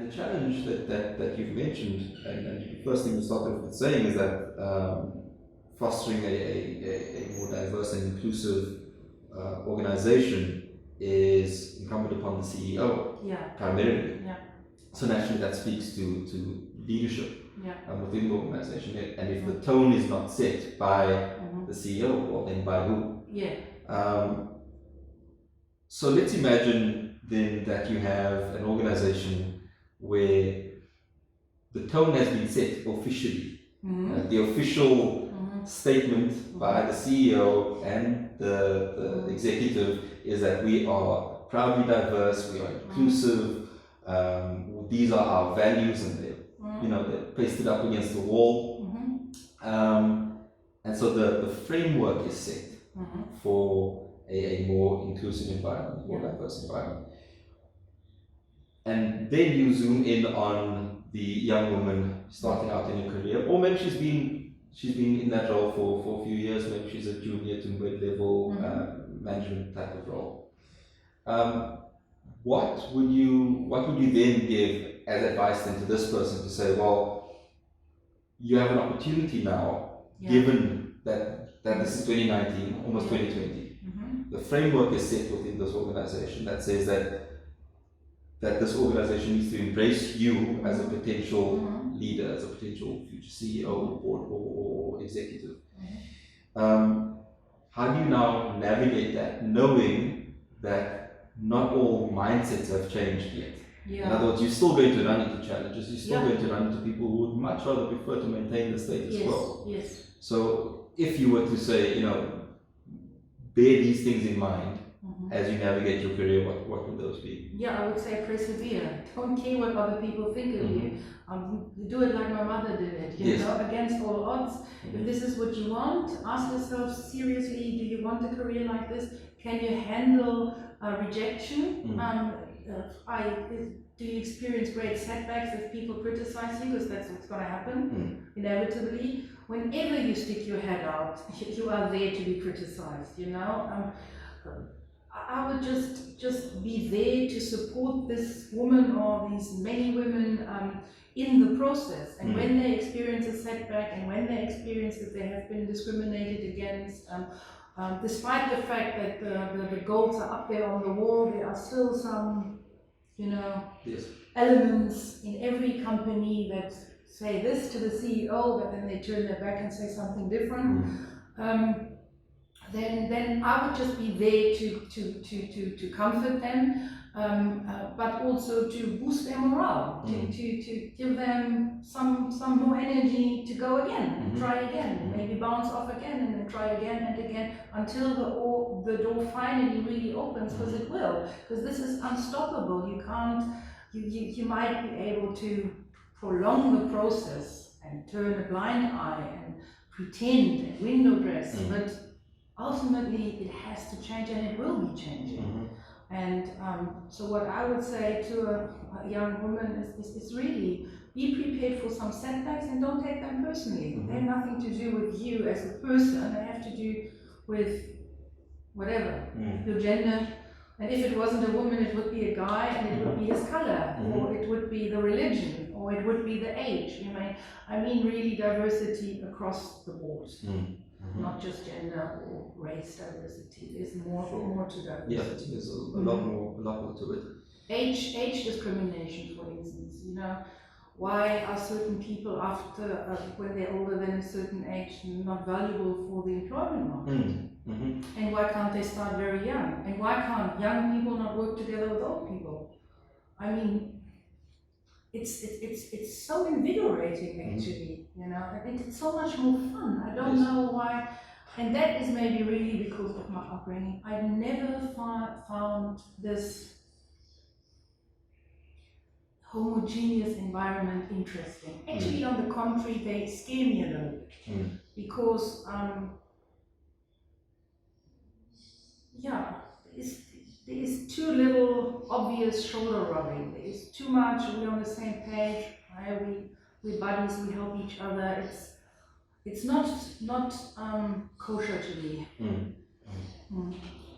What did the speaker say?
the challenge that you've mentioned, and the first thing you started with saying is that fostering a more diverse and inclusive organization is incumbent upon the CEO primarily. Yeah. So naturally that speaks to leadership within the organization. And if the tone is not set by the CEO, well then by who? Yeah. So let's imagine then that you have an organization where the tone has been set officially. The official statement by the CEO and the executive is that we are proudly diverse, we are inclusive, these are our values, and they're pasted up against the wall. And so the framework is set for a more inclusive environment, more diverse environment. And then you zoom in on the young woman starting out in her career, or maybe she's been in that role for a few years, maybe she's a junior to mid-level management type of role. What would you then give as advice then to this person to say, well, you have an opportunity now, given that this is 2019, almost 2020. The framework is set within this organization that says that this organization needs to embrace you as a potential leader, as a potential future CEO or executive. How do you now navigate that, knowing that not all mindsets have changed yet? In other words, you're still going to run into challenges, you're still going to run into people who would much rather prefer to maintain the status quo. Yes. So if you were to say, bear these things in mind as you navigate your career, what would those be? Yeah, I would say persevere. Don't care what other people think of you. Do it like my mother did it, against all odds. If this is what you want, ask yourself seriously, do you want a career like this? Can you handle rejection? Do you experience great setbacks if people criticize you? Because that's what's going to happen, inevitably. Whenever you stick your head out, you are there to be criticized, I would just be there to support this woman or these many women in the process. And when they experience a setback and when they experience that they have been discriminated against, despite the fact that the goals are up there on the wall, there are still some, elements in every company that say this to the CEO, but then they turn their back and say something different. Then I would just be there to comfort them, but also to boost their morale, to give them some more energy to go again, and try again, maybe bounce off again, and then try again and again until the door finally really opens, because it will. Because this is unstoppable. You can't. You might be able to prolong the process and turn a blind eye and pretend and window dress, but ultimately it has to change, and it will be changing. And so what I would say to a young woman is really be prepared for some setbacks and don't take them personally. They have nothing to do with you as a person. They have to do with whatever, your gender. And if it wasn't a woman, it would be a guy, and it would be his color, or it would be the religion, or it would be the age. I mean really diversity across the board. Not just gender or race diversity. There's more to diversity. Yeah, there's a lot more to it. Age discrimination, for instance. Why are certain people after when they're older than a certain age not valuable for the employment market? And why can't they start very young? And why can't young people not work together with old people? I mean, it's so invigorating, actually, and it's so much more fun. I don't know why, and that is maybe really because of my upbringing. I never found this homogeneous environment interesting. Actually, on the contrary, they scare me a little bit, because there is too little obvious shoulder rubbing. There is too much. We're on the same page. We're buddies. We help each other. It's not kosher to me.